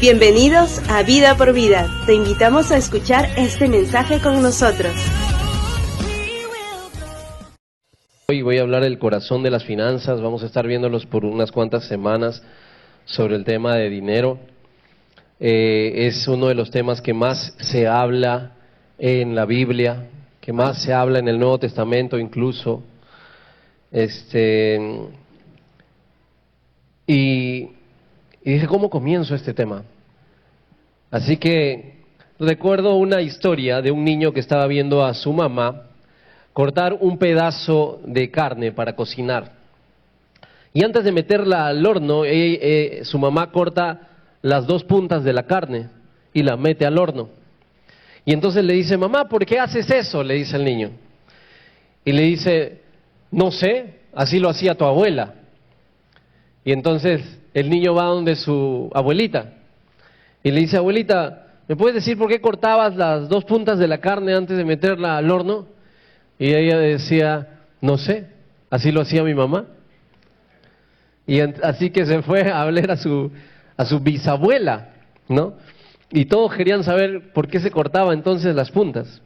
Bienvenidos a Vida por Vida. Te invitamos a escuchar este mensaje con nosotros. Hoy voy a hablar del corazón de las finanzas. Vamos a estar viéndolos por unas cuantas semanas sobre el tema de dinero. Es uno de los temas que más se habla en la Biblia, que más se habla en el Nuevo Testamento incluso. Y dije, ¿cómo comienzo este tema? Así que recuerdo una historia de un niño que estaba viendo a su mamá cortar un pedazo de carne para cocinar. Y antes de meterla al horno, su mamá corta las dos puntas de la carne y la mete al horno. Y entonces le dice, mamá, ¿por qué haces eso?, le dice el niño. Y le dice, no sé, así lo hacía tu abuela. Y entonces el niño va donde su abuelita y le dice, abuelita, ¿me puedes decir por qué cortabas las dos puntas de la carne antes de meterla al horno? Y ella decía, no sé, así lo hacía mi mamá. Y así que se fue a hablar a su bisabuela, ¿no? Y todos querían saber por qué se cortaba entonces las puntas.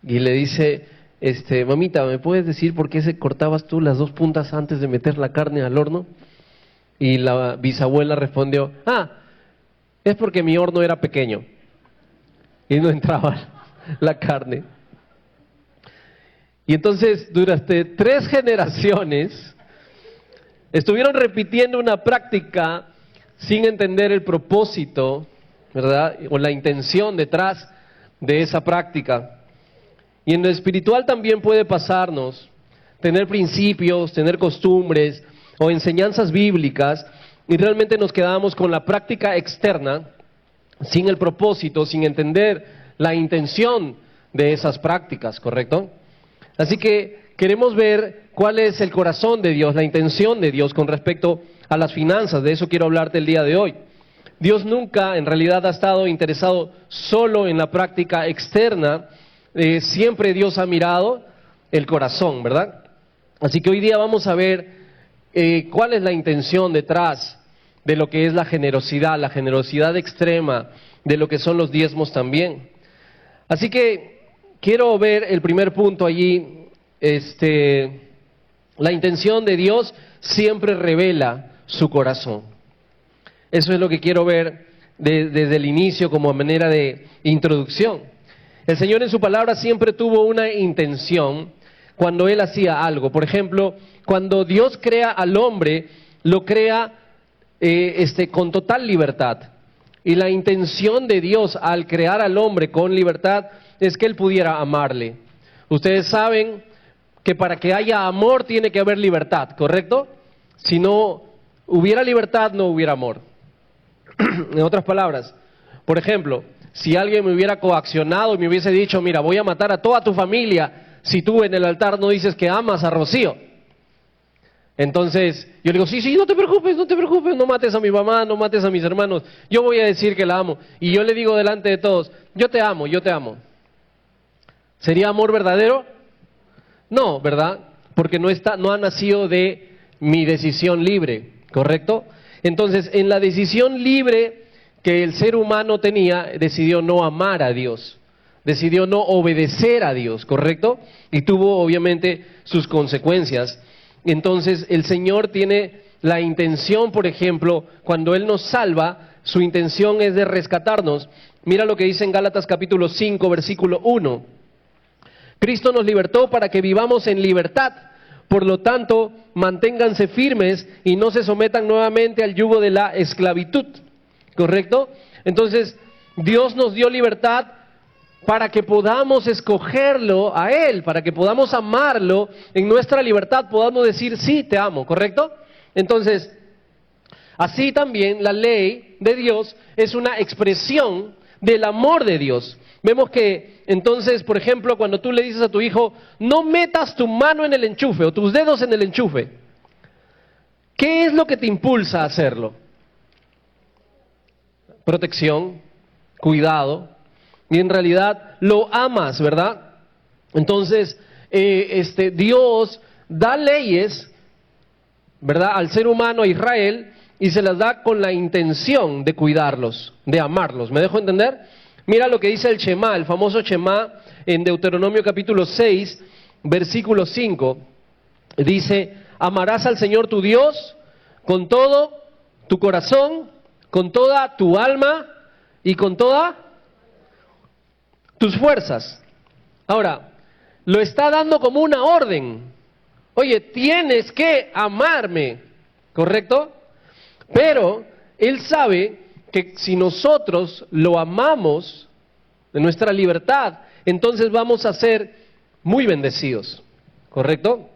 Y le dice, mamita, ¿me puedes decir por qué se cortabas tú las dos puntas antes de meter la carne al horno? Y la bisabuela respondió, es porque mi horno era pequeño y no entraba la carne. Y entonces durante 3 generaciones estuvieron repitiendo una práctica sin entender el propósito, ¿verdad?, o la intención detrás de esa práctica. Y en lo espiritual también puede pasarnos tener principios, tener costumbres o enseñanzas bíblicas y realmente nos quedamos con la práctica externa sin el propósito, sin entender la intención de esas prácticas, ¿correcto? Así que queremos ver cuál es el corazón de Dios, la intención de Dios con respecto a las finanzas. De eso quiero hablarte el día de hoy. Dios nunca en realidad ha estado interesado solo en la práctica externa, siempre Dios ha mirado el corazón, ¿verdad? Así que hoy día vamos a ver cuál es la intención detrás de lo que es la generosidad extrema, de lo que son los diezmos también. Así que quiero ver el primer punto allí, la intención de Dios siempre revela su corazón. Eso es lo que quiero ver desde el inicio como manera de introducción. El Señor en su palabra siempre tuvo una intención cuando Él hacía algo. Por ejemplo, cuando Dios crea al hombre, lo crea con total libertad. Y la intención de Dios al crear al hombre con libertad es que Él pudiera amarle. Ustedes saben que para que haya amor tiene que haber libertad, ¿correcto? Si no hubiera libertad, no hubiera amor. En otras palabras, por ejemplo, si alguien me hubiera coaccionado y me hubiese dicho, mira, voy a matar a toda tu familia si tú en el altar no dices que amas a Rocío. Entonces, yo le digo, sí, no te preocupes, no mates a mi mamá, no mates a mis hermanos, yo voy a decir que la amo. Y yo le digo delante de todos, yo te amo. ¿Sería amor verdadero? No, ¿verdad? Porque no ha nacido de mi decisión libre, ¿correcto? Entonces, en la decisión libre que el ser humano tenía, decidió no amar a Dios, decidió no obedecer a Dios, ¿correcto? Y tuvo obviamente sus consecuencias. Entonces, el Señor tiene la intención, por ejemplo, cuando Él nos salva, su intención es de rescatarnos. Mira lo que dice en Gálatas capítulo 5, versículo 1. Cristo nos libertó para que vivamos en libertad. Por lo tanto, manténganse firmes y no se sometan nuevamente al yugo de la esclavitud. ¿Correcto? Entonces, Dios nos dio libertad para que podamos escogerlo a Él, para que podamos amarlo en nuestra libertad, podamos decir, sí, te amo, ¿correcto? Entonces, así también la ley de Dios es una expresión del amor de Dios. Vemos que entonces, por ejemplo, cuando tú le dices a tu hijo, no metas tu mano en el enchufe o tus dedos en el enchufe, ¿qué es lo que te impulsa a hacerlo? Protección, cuidado, y en realidad lo amas, ¿verdad? Entonces, Dios da leyes, ¿verdad?, al ser humano, a Israel, y se las da con la intención de cuidarlos, de amarlos. ¿Me dejo entender? Mira lo que dice el Shema, el famoso Shema en Deuteronomio capítulo 6, versículo 5. Dice, amarás al Señor tu Dios con todo tu corazón, con toda tu alma y con todas tus fuerzas. Ahora, lo está dando como una orden. Oye, tienes que amarme, ¿correcto? Pero Él sabe que si nosotros lo amamos de nuestra libertad, entonces vamos a ser muy bendecidos, ¿correcto?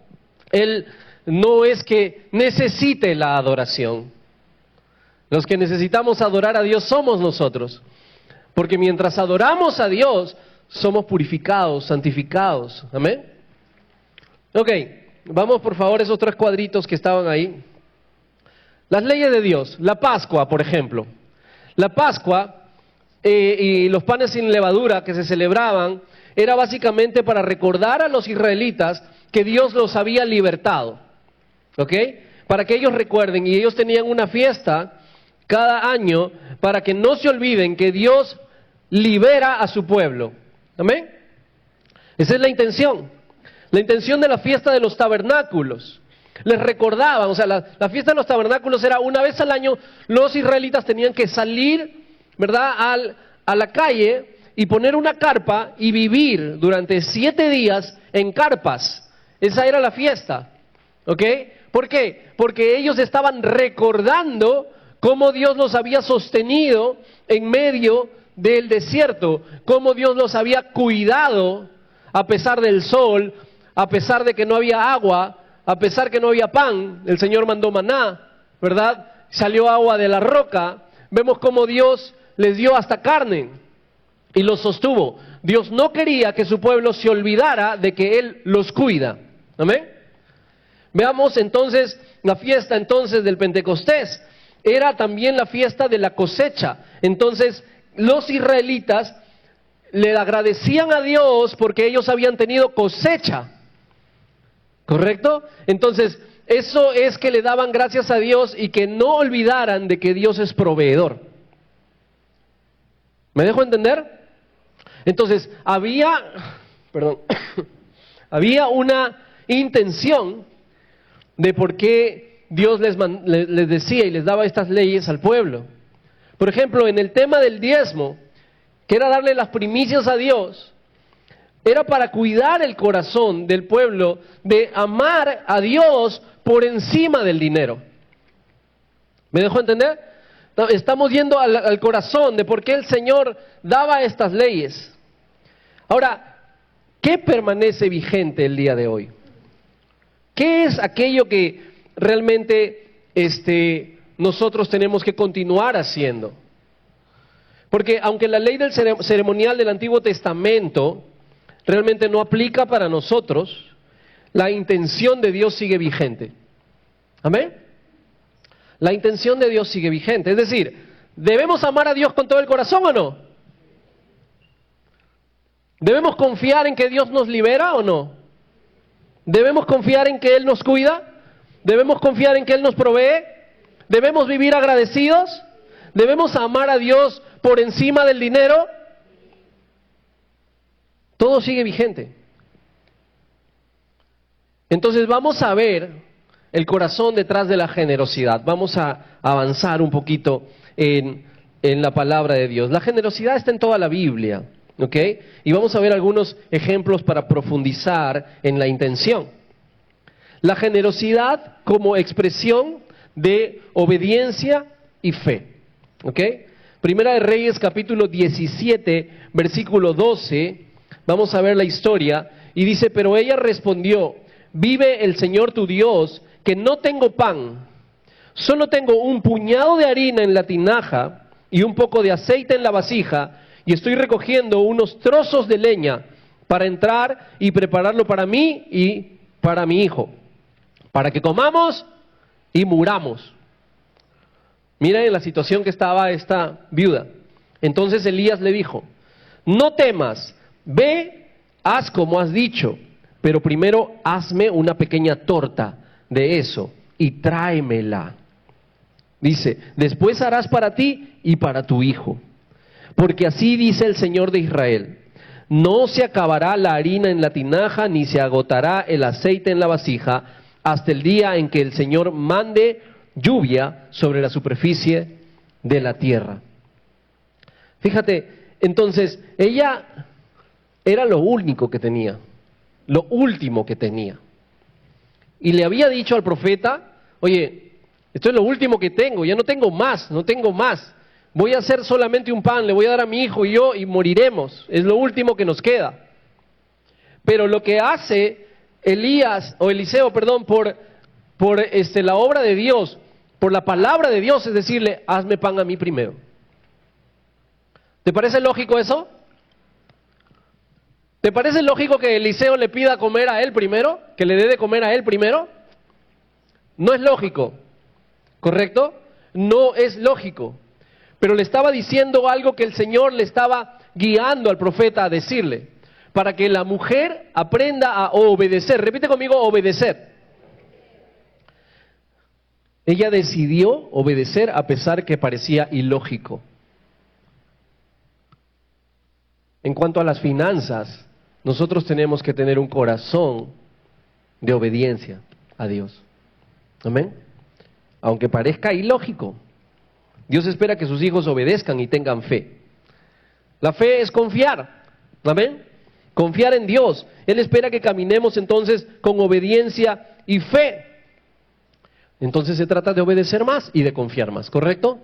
Él no es que necesite la adoración. Los que necesitamos adorar a Dios somos nosotros. Porque mientras adoramos a Dios, somos purificados, santificados. ¿Amén? Ok, vamos por favor a esos 3 cuadritos que estaban ahí. Las leyes de Dios, la Pascua, por ejemplo. La Pascua y los panes sin levadura que se celebraban era básicamente para recordar a los israelitas que Dios los había libertado. ¿Ok? Para que ellos recuerden, y ellos tenían una fiesta cada año para que no se olviden que Dios libera a su pueblo. ¿Amén? Esa es la intención. La intención de la fiesta de los tabernáculos. Les recordaban, o sea, la fiesta de los tabernáculos era una vez al año, los israelitas tenían que salir, ¿verdad?, a la calle y poner una carpa y vivir durante 7 días en carpas. Esa era la fiesta. ¿Ok? ¿Por qué? Porque ellos estaban recordando cómo Dios los había sostenido en medio del desierto, cómo Dios los había cuidado a pesar del sol, a pesar de que no había agua, a pesar que no había pan. El Señor mandó maná, ¿verdad? Salió agua de la roca. Vemos cómo Dios les dio hasta carne y los sostuvo. Dios no quería que su pueblo se olvidara de que Él los cuida. ¿Amén? Veamos entonces la fiesta entonces del Pentecostés. Era también la fiesta de la cosecha. Entonces los israelitas le agradecían a Dios porque ellos habían tenido cosecha. ¿Correcto? Entonces eso es que le daban gracias a Dios y que no olvidaran de que Dios es proveedor. ¿Me dejo entender? Entonces había una intención de por qué Dios les decía y les daba estas leyes al pueblo. Por ejemplo, en el tema del diezmo, que era darle las primicias a Dios, era para cuidar el corazón del pueblo de amar a Dios por encima del dinero. ¿Me dejó entender? Estamos yendo al corazón de por qué el Señor daba estas leyes. Ahora, ¿qué permanece vigente el día de hoy? ¿Qué es aquello que realmente nosotros tenemos que continuar haciendo? Porque aunque la ley del ceremonial del Antiguo Testamento realmente no aplica para nosotros, la intención de Dios sigue vigente. ¿Amén? La intención de Dios sigue vigente. Es decir, ¿debemos amar a Dios con todo el corazón o no? ¿Debemos confiar en que Dios nos libera o no? ¿Debemos confiar en que Él nos cuida? ¿Debemos confiar en que Él nos provee? ¿Debemos vivir agradecidos? ¿Debemos amar a Dios por encima del dinero? Todo sigue vigente. Entonces vamos a ver el corazón detrás de la generosidad. Vamos a avanzar un poquito en la palabra de Dios. La generosidad está en toda la Biblia. ¿Ok? Y vamos a ver algunos ejemplos para profundizar en la intención. La generosidad como expresión de obediencia y fe. ¿Ok? Primera de Reyes capítulo 17, versículo 12, vamos a ver la historia, y dice, pero ella respondió, vive el Señor tu Dios, que no tengo pan, solo tengo un puñado de harina en la tinaja y un poco de aceite en la vasija, y estoy recogiendo unos trozos de leña para entrar y prepararlo para mí y para mi hijo, para que comamos y muramos. Miren la situación que estaba esta viuda. Entonces Elías le dijo, no temas, ve, haz como has dicho, pero primero hazme una pequeña torta de eso y tráemela. Dice, después harás para ti y para tu hijo. Porque así dice el Señor de Israel, no se acabará la harina en la tinaja, ni se agotará el aceite en la vasija, hasta el día en que el Señor mande lluvia sobre la superficie de la tierra. Fíjate, entonces, ella era lo único que tenía, lo último que tenía. Y le había dicho al profeta, oye, esto es lo último que tengo, ya no tengo más, no tengo más. Voy a hacer solamente un pan, le voy a dar a mi hijo y yo y moriremos. Es lo último que nos queda. Pero lo que hace Eliseo, por la obra de Dios, por la palabra de Dios, es decirle, hazme pan a mí primero. ¿Te parece lógico eso? ¿Te parece lógico que Eliseo le pida comer a él primero? ¿Que le dé de comer a él primero? No es lógico, ¿correcto? No es lógico. Pero le estaba diciendo algo que el Señor le estaba guiando al profeta a decirle, para que la mujer aprenda a obedecer. Repite conmigo, obedecer. Ella decidió obedecer a pesar que parecía ilógico. En cuanto a las finanzas, nosotros tenemos que tener un corazón de obediencia a Dios. Amén. Aunque parezca ilógico, Dios espera que sus hijos obedezcan y tengan fe. La fe es confiar. Amén. Confiar en Dios. Él espera que caminemos entonces con obediencia y fe. Entonces se trata de obedecer más y de confiar más, ¿correcto?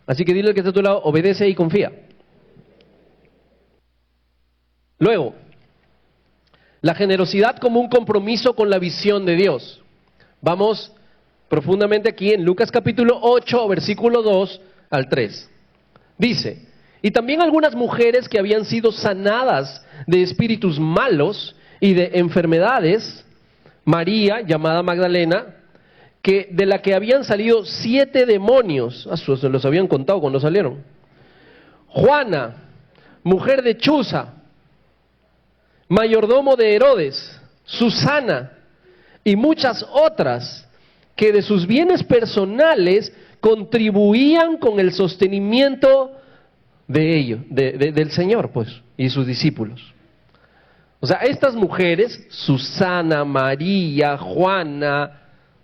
Así que dile al que está a tu lado, obedece y confía. Luego, la generosidad como un compromiso con la visión de Dios. Vamos profundamente aquí en Lucas capítulo 8, versículo 2 al 3. Dice, y también algunas mujeres que habían sido sanadas de espíritus malos y de enfermedades, María, llamada Magdalena, de la que habían salido 7 demonios, se los habían contado cuando salieron. Juana, mujer de Chuza, mayordomo de Herodes, Susana y muchas otras que de sus bienes personales contribuían con el sostenimiento de ellos, del Señor, pues, y sus discípulos. O sea, estas mujeres, Susana, María, Juana,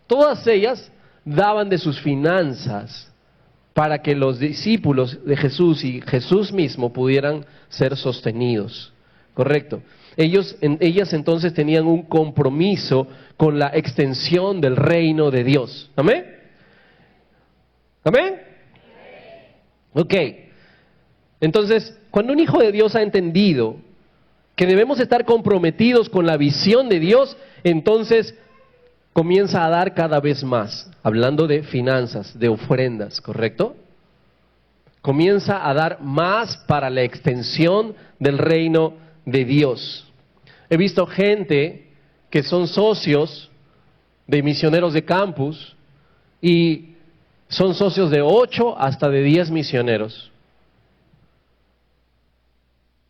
todas ellas daban de sus finanzas para que los discípulos de Jesús y Jesús mismo pudieran ser sostenidos. Correcto. Ellas entonces tenían un compromiso con la extensión del reino de Dios. ¿Amén? ¿Amén? Ok. Entonces, cuando un hijo de Dios ha entendido que debemos estar comprometidos con la visión de Dios, entonces comienza a dar cada vez más, hablando de finanzas, de ofrendas, ¿correcto? Comienza a dar más para la extensión del reino de Dios. He visto gente que son socios de misioneros de campus y son socios de 8 hasta de 10 misioneros.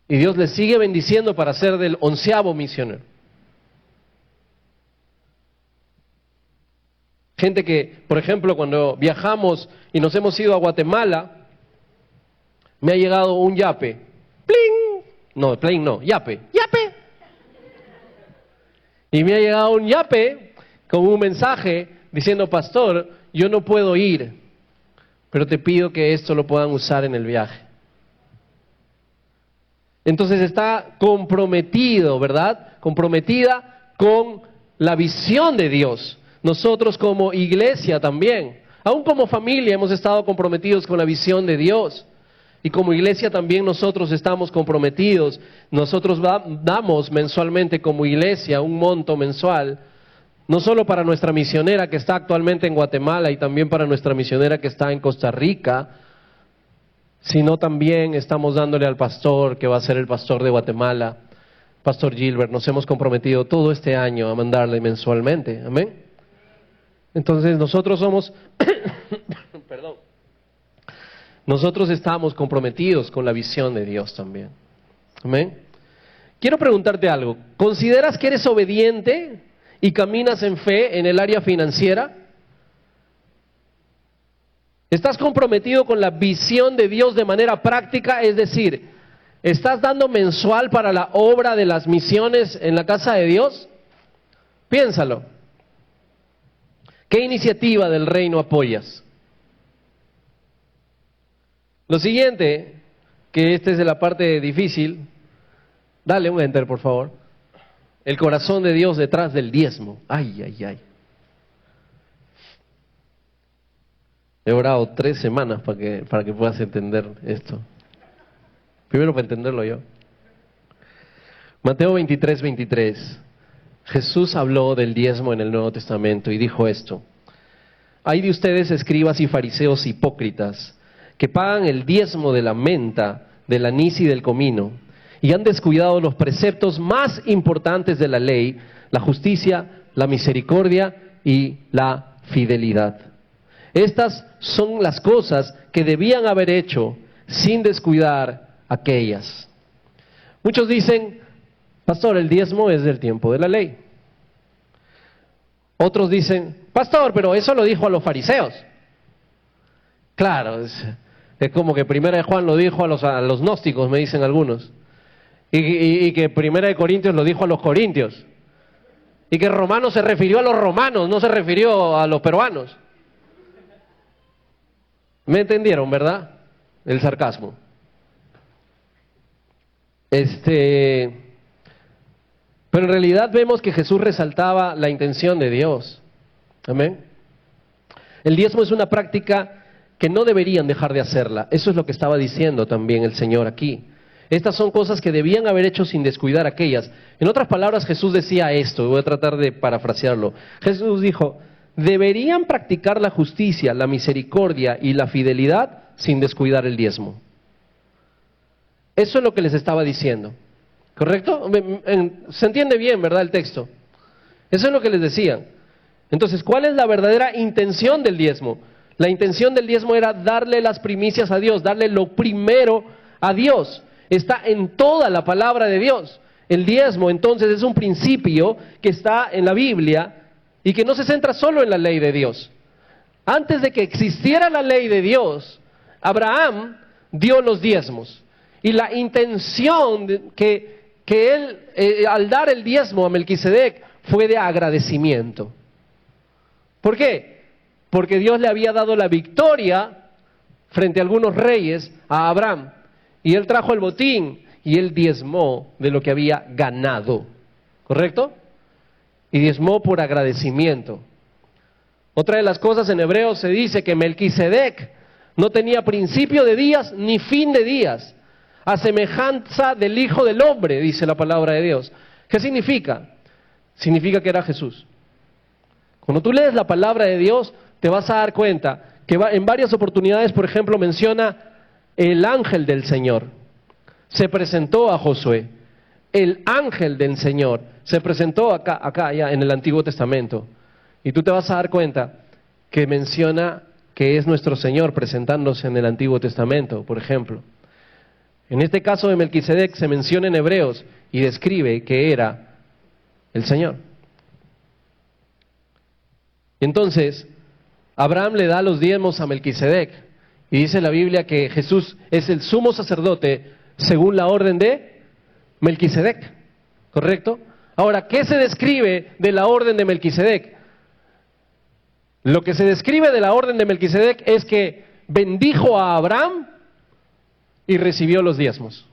Y Dios les sigue bendiciendo para ser del 11º misionero. Gente que, por ejemplo, cuando viajamos y nos hemos ido a Guatemala, me ha llegado un yape. ¡Pling! No, pling no, yape. ¡Yape! Y me ha llegado un yape con un mensaje diciendo, pastor, yo no puedo ir, pero te pido que esto lo puedan usar en el viaje. Entonces está comprometido, ¿verdad? Comprometida con la visión de Dios. Nosotros como iglesia también, aún como familia hemos estado comprometidos con la visión de Dios. Y como iglesia también nosotros estamos comprometidos. Nosotros damos mensualmente como iglesia un monto mensual, no solo para nuestra misionera que está actualmente en Guatemala y también para nuestra misionera que está en Costa Rica, sino también estamos dándole al pastor que va a ser el pastor de Guatemala, Pastor Gilbert. Nos hemos comprometido todo este año a mandarle mensualmente. Amén. Entonces nosotros somos, perdón, nosotros estamos comprometidos con la visión de Dios también. Amén. Quiero preguntarte algo. ¿Consideras que eres obediente y caminas en fe en el área financiera? ¿Estás comprometido con la visión de Dios de manera práctica? Es decir, ¿estás dando mensual para la obra de las misiones en la casa de Dios? Piénsalo. ¿Qué iniciativa del reino apoyas? Lo siguiente, que esta es de la parte difícil, dale un enter por favor. El corazón de Dios detrás del diezmo. Ay, ay, ay. He orado 3 semanas para que puedas entender esto. Primero para entenderlo yo. Mateo 23, 23. Jesús habló del diezmo en el Nuevo Testamento y dijo esto: hay de ustedes, escribas y fariseos hipócritas, que pagan el diezmo de la menta, del anís y del comino, y han descuidado los preceptos más importantes de la ley, la justicia, la misericordia y la fidelidad. Estas son las cosas que debían haber hecho sin descuidar aquellas. Muchos dicen: pastor, el diezmo es del tiempo de la ley. Otros dicen: pastor, pero eso lo dijo a los fariseos. Claro, es como que Primera de Juan lo dijo a los gnósticos, me dicen algunos. Y que Primera de Corintios lo dijo a los corintios. Y que Romanos se refirió a los romanos, no se refirió a los peruanos. ¿Me entendieron, verdad? El sarcasmo. Pero en realidad vemos que Jesús resaltaba la intención de Dios. Amén. El diezmo es una práctica que no deberían dejar de hacerla. Eso es lo que estaba diciendo también el Señor aquí. Estas son cosas que debían haber hecho sin descuidar aquellas. En otras palabras, Jesús decía esto, voy a tratar de parafrasearlo. Jesús dijo: deberían practicar la justicia, la misericordia y la fidelidad sin descuidar el diezmo. Eso es lo que les estaba diciendo. ¿Correcto? Se entiende bien, ¿verdad? El texto. Eso es lo que les decían. Entonces, ¿cuál es la verdadera intención del diezmo? La intención del diezmo era darle las primicias a Dios, darle lo primero a Dios. Está en toda la palabra de Dios. El diezmo, entonces, es un principio que está en la Biblia y que no se centra solo en la ley de Dios. Antes de que existiera la ley de Dios, Abraham dio los diezmos. Y la intención que él, al dar el diezmo a Melquisedec, fue de agradecimiento. ¿Por qué? Porque Dios le había dado la victoria frente a algunos reyes a Abraham. Y él trajo el botín y él diezmó de lo que había ganado. ¿Correcto? Y diezmó por agradecimiento. Otra de las cosas, en Hebreos se dice que Melquisedec no tenía principio de días ni fin de días, a semejanza del Hijo del Hombre, dice la palabra de Dios. ¿Qué significa? Significa que era Jesús. Cuando tú lees la palabra de Dios, te vas a dar cuenta que en varias oportunidades, por ejemplo, menciona el ángel del Señor. Se presentó a Josué. El ángel del Señor se presentó acá ya en el Antiguo Testamento. Y tú te vas a dar cuenta que menciona que es nuestro Señor presentándose en el Antiguo Testamento, por ejemplo. En este caso de Melquisedec se menciona en Hebreos y describe que era el Señor. Entonces, Abraham le da los diezmos a Melquisedec y dice la Biblia que Jesús es el sumo sacerdote según la orden de Melquisedec, ¿correcto? Ahora, ¿qué se describe de la orden de Melquisedec? Lo que se describe de la orden de Melquisedec es que bendijo a Abraham y recibió los diezmos.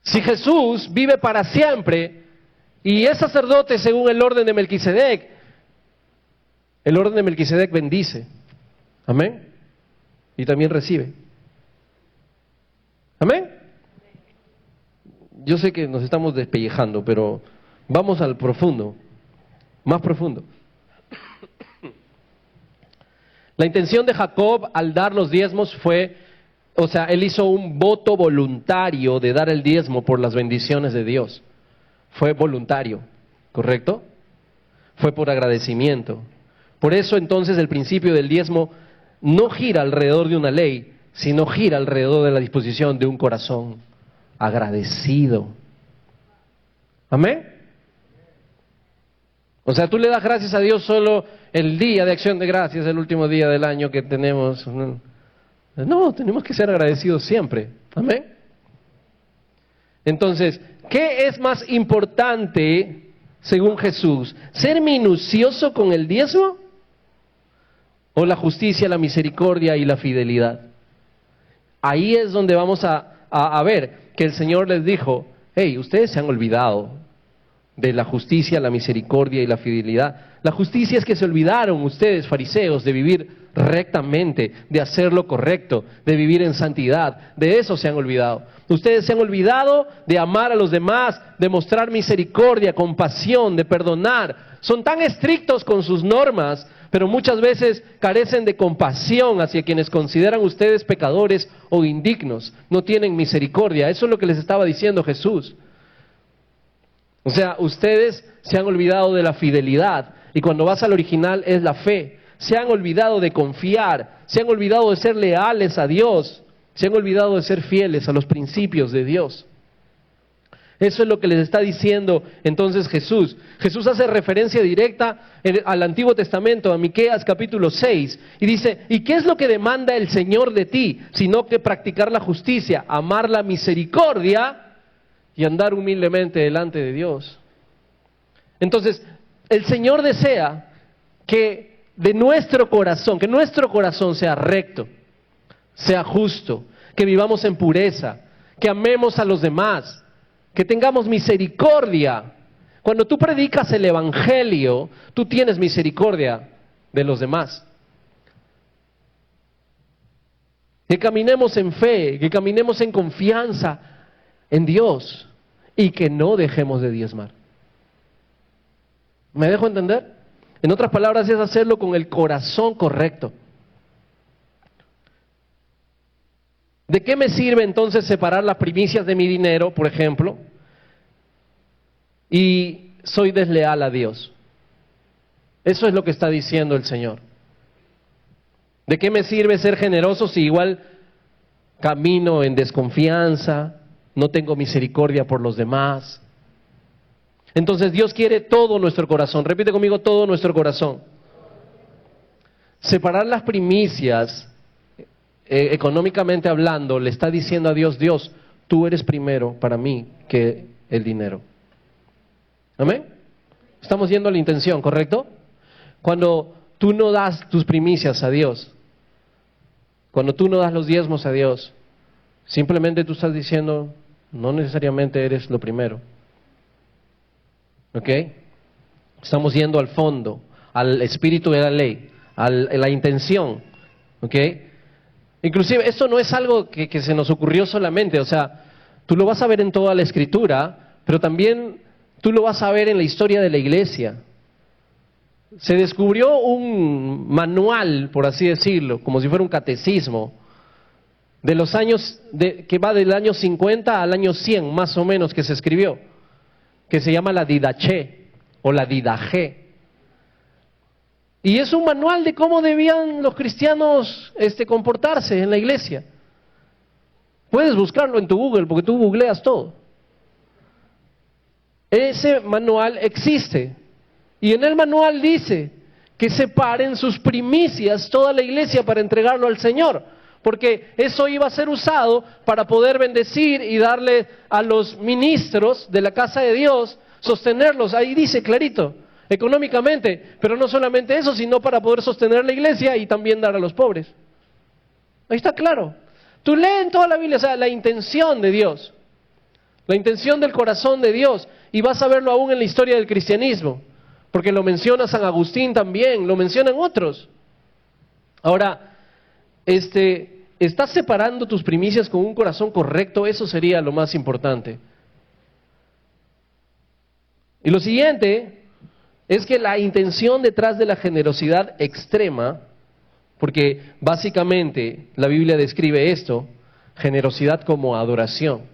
Si Jesús vive para siempre y es sacerdote según el orden de Melquisedec, el orden de Melquisedec bendice. Amén. Y también recibe. Amén. Yo sé que nos estamos despellejando, pero vamos al profundo, más profundo. La intención de Jacob al dar los diezmos fue, él hizo un voto voluntario de dar el diezmo por las bendiciones de Dios. Fue voluntario, ¿correcto? Fue por agradecimiento. Por eso entonces el principio del diezmo no gira alrededor de una ley, sino gira alrededor de la disposición de un corazón agradecido. ¿Amén? O sea, tú le das gracias a Dios solo el día de Acción de Gracias, el último día del año que tenemos. No, tenemos que ser agradecidos siempre. Amén. Entonces, ¿qué es más importante según Jesús? ¿Ser minucioso con el diezmo? ¿O la justicia, la misericordia y la fidelidad? Ahí es donde vamos a ver que el Señor les dijo, hey, ustedes se han olvidado de la justicia, la misericordia y la fidelidad. La justicia es que se olvidaron ustedes, fariseos, de vivir rectamente, de hacer lo correcto, de vivir en santidad. De eso se han olvidado. Ustedes se han olvidado de amar a los demás, de mostrar misericordia, compasión, de perdonar. Son tan estrictos con sus normas, pero muchas veces carecen de compasión hacia quienes consideran ustedes pecadores o indignos. No tienen misericordia. Eso es lo que les estaba diciendo Jesús. O sea, ustedes se han olvidado de la fidelidad, y cuando vas al original es la fe. Se han olvidado de confiar, se han olvidado de ser leales a Dios, se han olvidado de ser fieles a los principios de Dios. Eso es lo que les está diciendo entonces Jesús. Jesús hace referencia directa al Antiguo Testamento, a Miqueas capítulo 6, y dice, ¿y qué es lo que demanda el Señor de ti? Sino que practicar la justicia, amar la misericordia y andar humildemente delante de Dios. Entonces, el Señor desea que de nuestro corazón, que nuestro corazón sea recto, sea justo, que vivamos en pureza, que amemos a los demás, que tengamos misericordia. Cuando tú predicas el Evangelio, tú tienes misericordia de los demás. Que caminemos en fe, que caminemos en confianza en Dios y que no dejemos de diezmar. ¿Me dejo entender? En otras palabras, es hacerlo con el corazón correcto. ¿De qué me sirve entonces separar las primicias de mi dinero, por ejemplo, y soy desleal a Dios? Eso es lo que está diciendo el Señor. ¿De qué me sirve ser generoso si igual camino en desconfianza, no tengo misericordia por los demás? Entonces Dios quiere todo nuestro corazón. Repite conmigo, todo nuestro corazón. Separar las primicias, económicamente hablando, le está diciendo a Dios, Dios, tú eres primero para mí que el dinero. ¿Amén? Estamos yendo a la intención, ¿correcto? Cuando tú no das tus primicias a Dios, cuando tú no das los diezmos a Dios, simplemente tú estás diciendo, no necesariamente eres lo primero. ¿Ok? Estamos yendo al fondo, al espíritu de la ley, a la intención. ¿Ok? Inclusive, esto no es algo que se nos ocurrió solamente, o sea, tú lo vas a ver en toda la Escritura, pero también tú lo vas a ver en la historia de la iglesia. Se descubrió un manual, por así decirlo, como si fuera un catecismo, de los años, que va del año 50 al año 100, más o menos, que se escribió, que se llama la Didaché, o la Didaché. Y es un manual de cómo debían los cristianos comportarse en la iglesia. Puedes buscarlo en tu Google, porque tú googleas todo. Ese manual existe. Y en el manual dice que separen sus primicias toda la iglesia para entregarlo al Señor. Porque eso iba a ser usado para poder bendecir y darle a los ministros de la casa de Dios, sostenerlos. Ahí dice clarito, económicamente. Pero no solamente eso, sino para poder sostener la iglesia y también dar a los pobres. Ahí está claro. Tú lees en toda la Biblia, o sea, la intención de Dios. La intención del corazón de Dios. Y vas a verlo aún en la historia del cristianismo. Porque lo menciona San Agustín también, lo mencionan otros. Ahora, estás separando tus primicias con un corazón correcto, eso sería lo más importante. Y lo siguiente es que la intención detrás de la generosidad extrema, porque básicamente la Biblia describe esto, generosidad como adoración.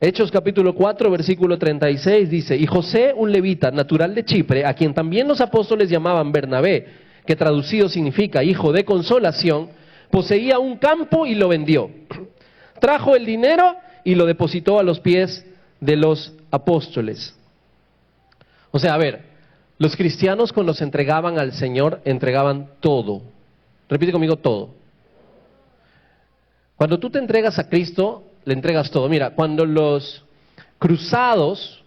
Hechos capítulo 4, versículo 36 dice, y José, un levita, natural de Chipre, a quien también los apóstoles llamaban Bernabé, que traducido significa hijo de consolación, poseía un campo y lo vendió. Trajo el dinero y lo depositó a los pies de los apóstoles. O sea, a ver, los cristianos cuando se entregaban al Señor, entregaban todo. Repite conmigo, todo. Cuando tú te entregas a Cristo, le entregas todo. Mira, cuando los cruzados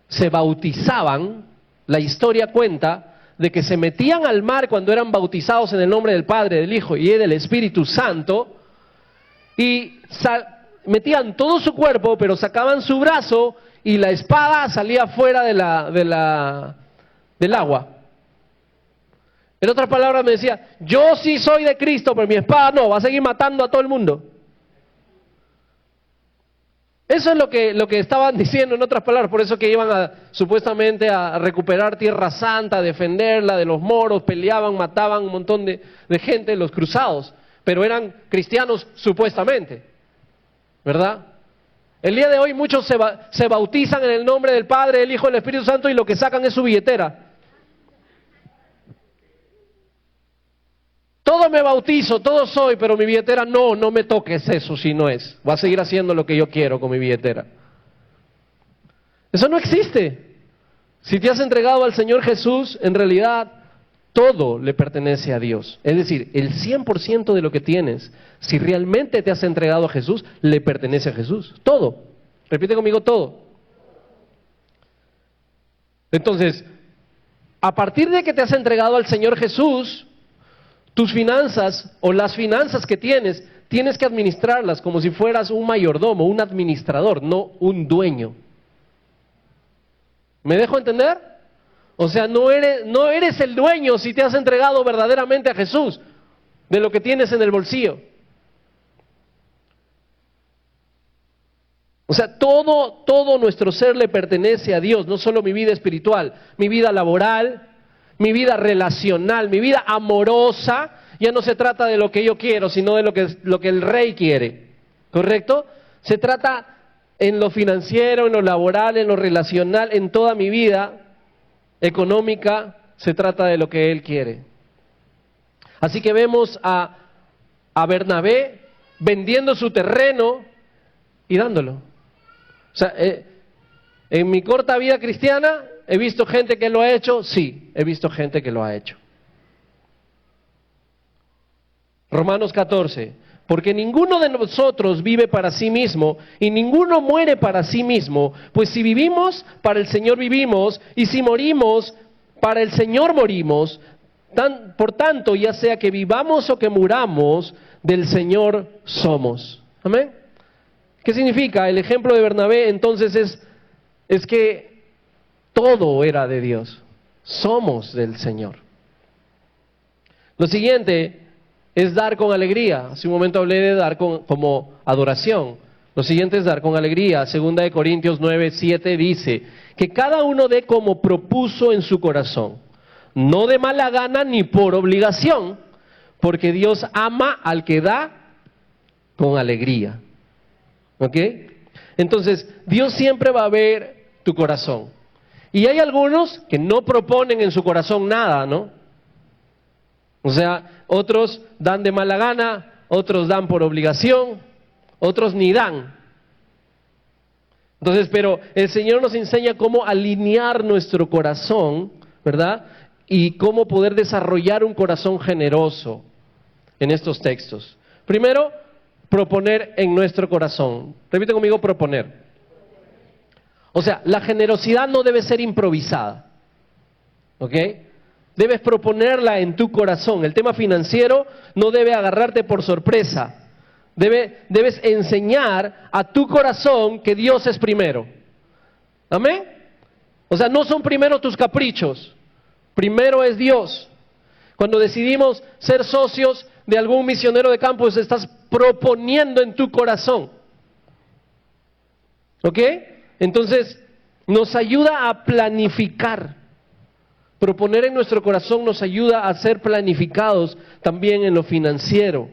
se bautizaban, la historia cuenta de que se metían al mar cuando eran bautizados en el nombre del Padre, del Hijo y del Espíritu Santo, y metían todo su cuerpo, pero sacaban su brazo y la espada salía fuera del agua. En otras palabras me decía, yo sí soy de Cristo, pero mi espada no, va a seguir matando a todo el mundo. Eso es lo que estaban diciendo en otras palabras, por eso que iban supuestamente a recuperar Tierra Santa, a defenderla de los moros, peleaban, mataban un montón de gente, los cruzados, pero eran cristianos supuestamente, ¿verdad? El día de hoy muchos se bautizan en el nombre del Padre, del Hijo y del Espíritu Santo y lo que sacan es su billetera. Todo me bautizo, todo soy, pero mi billetera no me toques eso si no es. Voy a seguir haciendo lo que yo quiero con mi billetera. Eso no existe. Si te has entregado al Señor Jesús, en realidad todo le pertenece a Dios. Es decir, el 100% de lo que tienes, si realmente te has entregado a Jesús, le pertenece a Jesús. Todo. Repite conmigo, todo. Entonces, a partir de que te has entregado al Señor Jesús, tus finanzas o las finanzas que tienes que administrarlas como si fueras un mayordomo, un administrador, no un dueño. ¿Me dejo entender? O sea, no eres el dueño si te has entregado verdaderamente a Jesús de lo que tienes en el bolsillo. O sea, todo nuestro ser le pertenece a Dios, no solo mi vida espiritual, mi vida laboral, mi vida relacional, mi vida amorosa, ya no se trata de lo que yo quiero, sino de lo que el rey quiere, ¿correcto? Se trata en lo financiero, en lo laboral, en lo relacional, en toda mi vida económica, se trata de lo que él quiere. Así que vemos a Bernabé vendiendo su terreno y dándolo. O sea, en mi corta vida cristiana, ¿he visto gente que lo ha hecho? Sí, he visto gente que lo ha hecho. Romanos 14. Porque ninguno de nosotros vive para sí mismo y ninguno muere para sí mismo. Pues si vivimos, para el Señor vivimos, y si morimos, para el Señor morimos. Por tanto, ya sea que vivamos o que muramos, del Señor somos. ¿Amén? ¿Qué significa? El ejemplo de Bernabé entonces es que todo era de Dios. Somos del Señor. Lo siguiente es dar con alegría. Hace un momento hablé de dar como adoración. Lo siguiente es dar con alegría. 2 Corintios 9:7 dice que cada uno dé como propuso en su corazón, no de mala gana ni por obligación, porque Dios ama al que da con alegría. ¿Ok? Entonces, Dios siempre va a ver tu corazón. Y hay algunos que no proponen en su corazón nada, ¿no? O sea, otros dan de mala gana, otros dan por obligación, otros ni dan. Entonces, pero el Señor nos enseña cómo alinear nuestro corazón, ¿verdad? Y cómo poder desarrollar un corazón generoso en estos textos. Primero, proponer en nuestro corazón. Repite conmigo, proponer. O sea, la generosidad no debe ser improvisada, ¿ok? Debes proponerla en tu corazón. El tema financiero no debe agarrarte por sorpresa. Debes enseñar a tu corazón que Dios es primero. ¿Amén? O sea, no son primero tus caprichos. Primero es Dios. Cuando decidimos ser socios de algún misionero de campus, estás proponiendo en tu corazón. ¿Ok? Entonces, nos ayuda a planificar. Proponer en nuestro corazón nos ayuda a ser planificados también en lo financiero.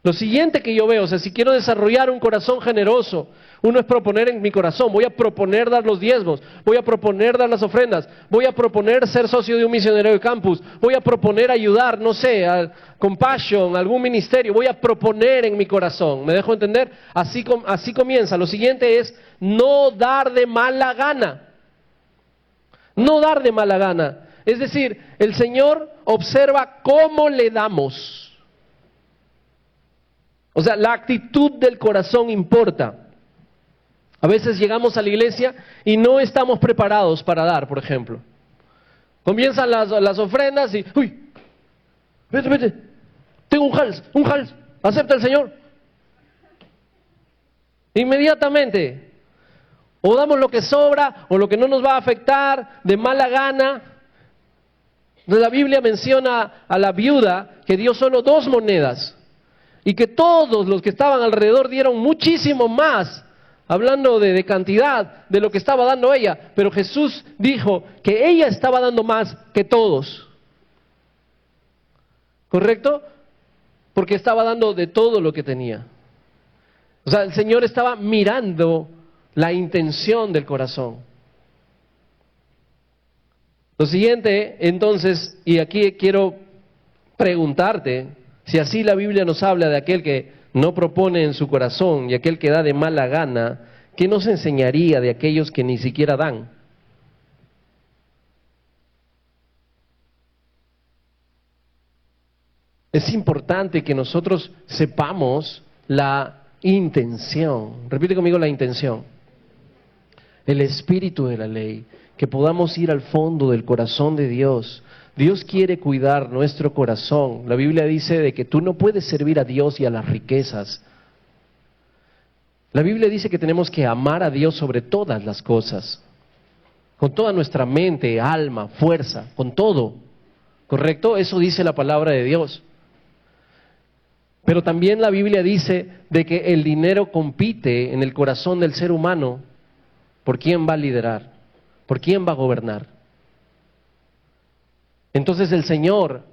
Lo siguiente que yo veo, o sea, si quiero desarrollar un corazón generoso, uno es proponer en mi corazón, voy a proponer dar los diezmos, voy a proponer dar las ofrendas, voy a proponer ser socio de un misionero de campus, voy a proponer ayudar, no sé, al Compassion, algún ministerio, voy a proponer en mi corazón. ¿Me dejo entender? Así comienza. Lo siguiente es no dar de mala gana. No dar de mala gana. Es decir, el Señor observa cómo le damos. O sea, la actitud del corazón importa. A veces llegamos a la iglesia y no estamos preparados para dar, por ejemplo. Comienzan las ofrendas y, uy, vete, tengo un hals, acepta el Señor. Inmediatamente, o damos lo que sobra o lo que no nos va a afectar de mala gana. La Biblia menciona a la viuda que dio solo 2 monedas y que todos los que estaban alrededor dieron muchísimo más, hablando de cantidad de lo que estaba dando ella, pero Jesús dijo que ella estaba dando más que todos. ¿Correcto? Porque estaba dando de todo lo que tenía. O sea, el Señor estaba mirando la intención del corazón. Lo siguiente, entonces, y aquí quiero preguntarte, si así la Biblia nos habla de aquel que no propone en su corazón y aquel que da de mala gana, ¿qué nos enseñaría de aquellos que ni siquiera dan? Es importante que nosotros sepamos la intención. Repite conmigo: la intención. El espíritu de la ley, que podamos ir al fondo del corazón de Dios. Dios quiere cuidar nuestro corazón. La Biblia dice de que tú no puedes servir a Dios y a las riquezas. La Biblia dice que tenemos que amar a Dios sobre todas las cosas, con toda nuestra mente, alma, fuerza, con todo. ¿Correcto? Eso dice la palabra de Dios. Pero también la Biblia dice de que el dinero compite en el corazón del ser humano por quién va a liderar, por quién va a gobernar. Entonces el Señor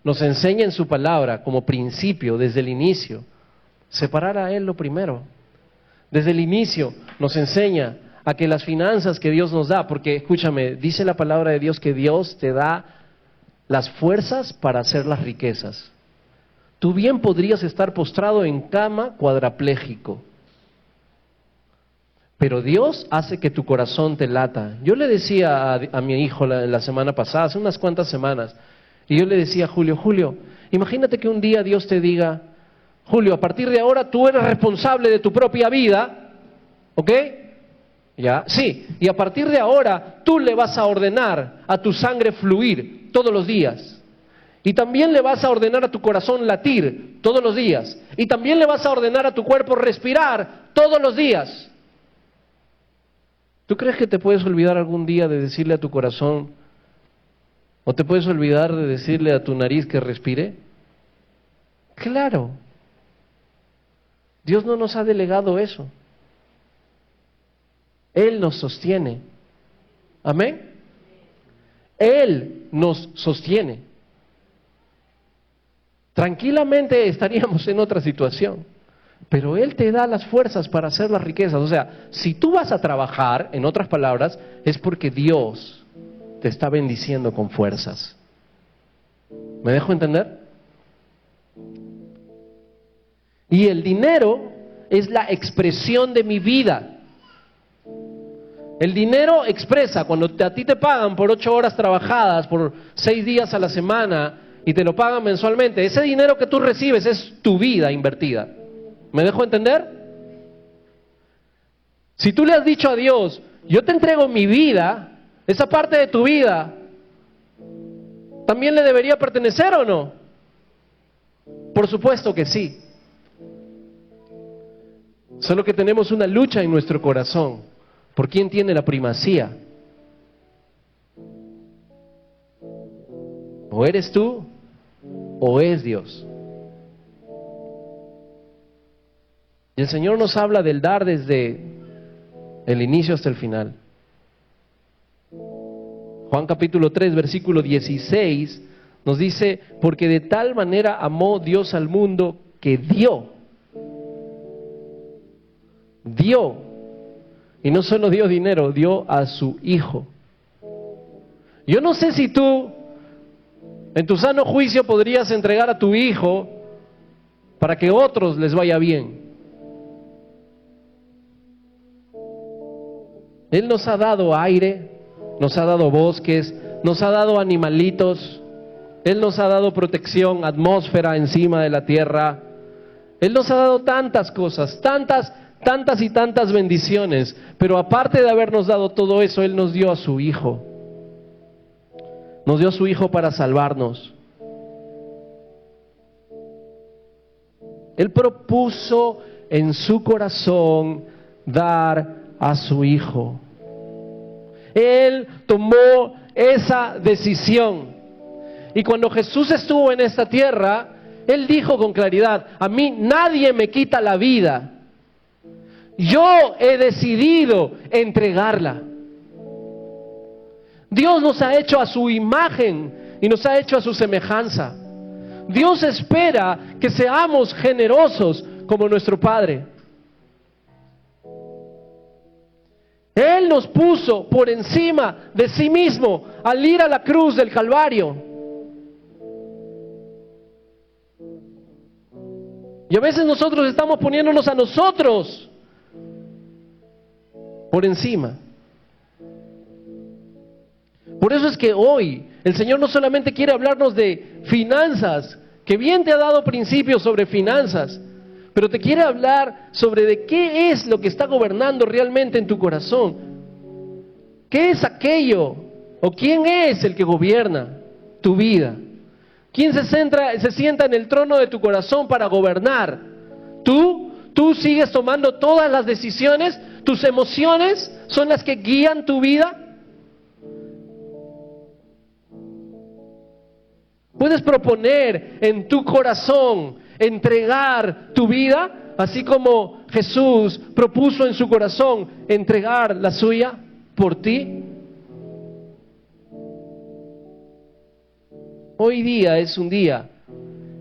nos enseña en su palabra como principio desde el inicio, separar a Él lo primero. Desde el inicio nos enseña a que las finanzas que Dios nos da, porque escúchame, dice la palabra de Dios que Dios te da las fuerzas para hacer las riquezas. Tú bien podrías estar postrado en cama cuadraplégico, pero Dios hace que tu corazón te lata. Yo le decía a mi hijo la semana pasada, hace unas cuantas semanas, y yo le decía a Julio, imagínate que un día Dios te diga: Julio, a partir de ahora tú eres responsable de tu propia vida, ¿ok? ¿Ya? Sí, y a partir de ahora tú le vas a ordenar a tu sangre fluir todos los días. Y también le vas a ordenar a tu corazón latir todos los días. Y también le vas a ordenar a tu cuerpo respirar todos los días. ¿Tú crees que te puedes olvidar algún día de decirle a tu corazón, o te puedes olvidar de decirle a tu nariz que respire? Claro. Dios no nos ha delegado eso. Él nos sostiene. Amén. Él nos sostiene. Tranquilamente estaríamos en otra situación, pero Él te da las fuerzas para hacer las riquezas. O sea, si tú vas a trabajar, en otras palabras, es porque Dios te está bendiciendo con fuerzas. ¿Me dejo entender? Y el dinero es la expresión de mi vida. El dinero expresa, cuando a ti te pagan por 8 horas trabajadas, por 6 días a la semana, y te lo pagan mensualmente, ese dinero que tú recibes es tu vida invertida. ¿Me dejo entender? Si tú le has dicho a Dios, yo te entrego mi vida, esa parte de tu vida, ¿también le debería pertenecer o no? Por supuesto que sí. Solo que tenemos una lucha en nuestro corazón por quién tiene la primacía. O eres tú, o es Dios. Y el Señor nos habla del dar desde el inicio hasta el final. Juan capítulo 3, versículo 16, nos dice: porque de tal manera amó Dios al mundo que dio. Y no solo dio dinero, dio a su Hijo. Yo no sé si tú, en tu sano juicio, podrías entregar a tu hijo para que a otros les vaya bien. Él nos ha dado aire, nos ha dado bosques, nos ha dado animalitos, Él nos ha dado protección, atmósfera encima de la tierra. Él nos ha dado tantas cosas, tantas y tantas bendiciones, pero aparte de habernos dado todo eso, Él nos dio a su Hijo. Nos dio a su Hijo para salvarnos. Él propuso en su corazón dar a su Hijo. Él tomó esa decisión. Y cuando Jesús estuvo en esta tierra, Él dijo con claridad: a mí nadie me quita la vida. Yo he decidido entregarla. Dios nos ha hecho a su imagen y nos ha hecho a su semejanza. Dios espera que seamos generosos como nuestro Padre. Él nos puso por encima de sí mismo al ir a la cruz del Calvario. Y a veces nosotros estamos poniéndonos a nosotros por encima. Por eso es que hoy el Señor no solamente quiere hablarnos de finanzas, que bien te ha dado principios sobre finanzas, pero te quiere hablar sobre de qué es lo que está gobernando realmente en tu corazón. ¿Qué es aquello o quién es el que gobierna tu vida? ¿Quién se sienta en el trono de tu corazón para gobernar? ¿Tú sigues tomando todas las decisiones? ¿Tus emociones son las que guían tu vida? Puedes proponer en tu corazón entregar tu vida, así como Jesús propuso en su corazón entregar la suya por ti. Hoy día es un día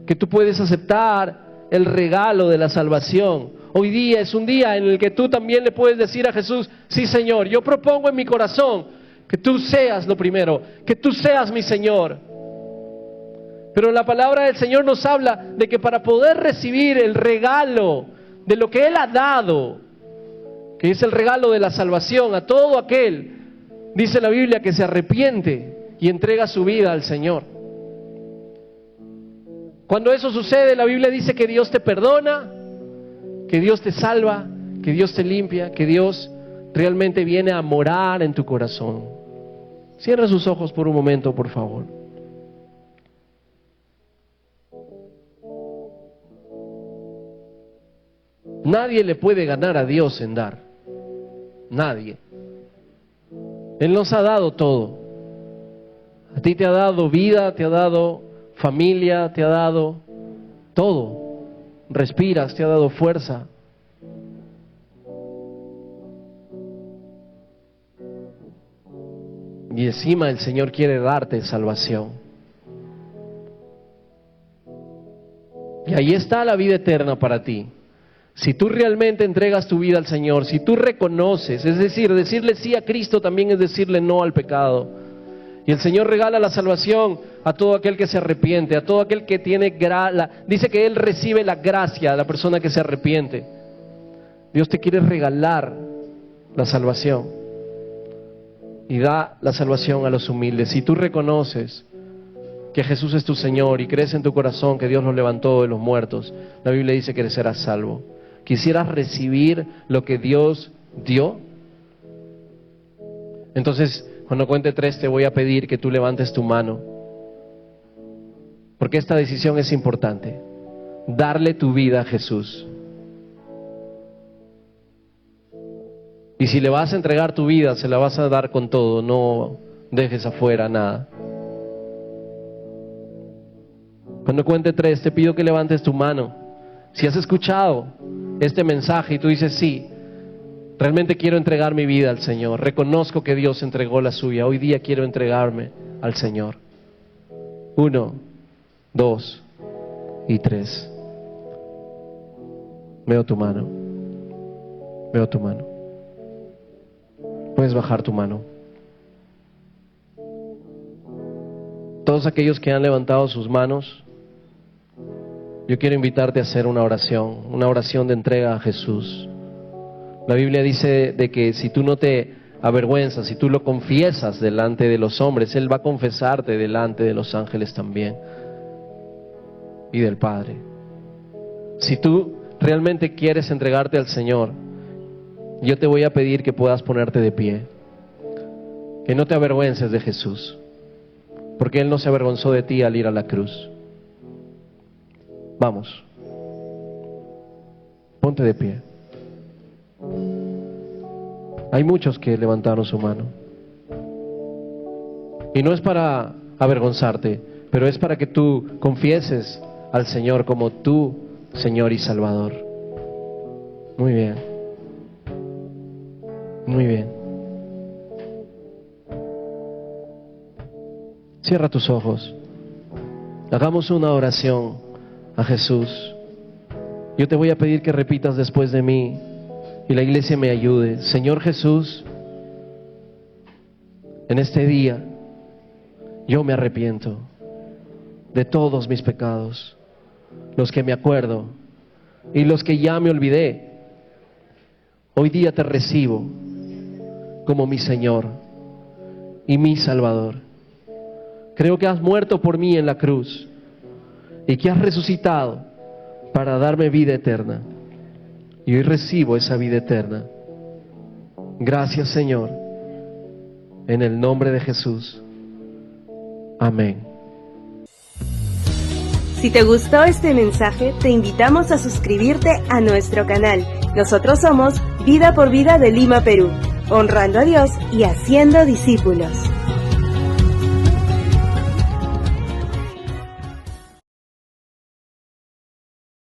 que tú puedes aceptar el regalo de la salvación. Hoy día es un día en el que tú también le puedes decir a Jesús: sí, Señor, yo propongo en mi corazón que tú seas lo primero, que tú seas mi Señor. Pero la palabra del Señor nos habla de que para poder recibir el regalo de lo que Él ha dado, que es el regalo de la salvación a todo aquel, dice la Biblia, que se arrepiente y entrega su vida al Señor. Cuando eso sucede, la Biblia dice que Dios te perdona, que Dios te salva, que Dios te limpia, que Dios realmente viene a morar en tu corazón. Cierra sus ojos por un momento, por favor. Nadie le puede ganar a Dios en dar. Nadie. Él nos ha dado todo. A ti te ha dado vida, te ha dado familia, te ha dado todo. Respiras, te ha dado fuerza. Y encima el Señor quiere darte salvación. Y ahí está la vida eterna para ti. Si tú realmente entregas tu vida al Señor, si tú reconoces, es decir, decirle sí a Cristo también es decirle no al pecado. Y el Señor regala la salvación a todo aquel que se arrepiente, a todo aquel que tiene dice que Él recibe la gracia a la persona que se arrepiente. Dios te quiere regalar la salvación y da la salvación a los humildes. Si tú reconoces que Jesús es tu Señor y crees en tu corazón que Dios lo levantó de los muertos, la Biblia dice que serás salvo. ¿Quisieras recibir lo que Dios dio? Entonces, cuando cuente 3, te voy a pedir que tú levantes tu mano, porque esta decisión es importante. Darle tu vida a Jesús. Y si le vas a entregar tu vida, se la vas a dar con todo, no dejes afuera nada. Cuando cuente 3, te pido que levantes tu mano. Si has escuchado este mensaje y tú dices: sí, realmente quiero entregar mi vida al Señor, reconozco que Dios entregó la suya, hoy día quiero entregarme al Señor. 1, 2 y 3. Veo tu mano. Veo tu mano. Puedes bajar tu mano. Todos aquellos que han levantado sus manos, yo quiero invitarte a hacer una oración de entrega a Jesús. La Biblia dice de que si tú no te avergüenzas, si tú lo confiesas delante de los hombres, Él va a confesarte delante de los ángeles también y del Padre. Si tú realmente quieres entregarte al Señor, yo te voy a pedir que puedas ponerte de pie, que no te avergüences de Jesús, porque Él no se avergonzó de ti al ir a la cruz. Vamos, ponte de pie. Hay muchos que levantaron su mano. Y no es para avergonzarte, pero es para que tú confieses al Señor como tu Señor y Salvador. Muy bien. Muy bien. Cierra tus ojos. Hagamos una oración a Jesús. Yo te voy a pedir que repitas después de mí y la iglesia me ayude. Señor Jesús, en este día yo me arrepiento de todos mis pecados, los que me acuerdo y los que ya me olvidé. Hoy día te recibo como mi Señor y mi Salvador. Creo que has muerto por mí en la cruz y que has resucitado para darme vida eterna. Y hoy recibo esa vida eterna. Gracias, Señor, en el nombre de Jesús. Amén. Si te gustó este mensaje, te invitamos a suscribirte a nuestro canal. Nosotros somos Vida por Vida de Lima, Perú, honrando a Dios y haciendo discípulos.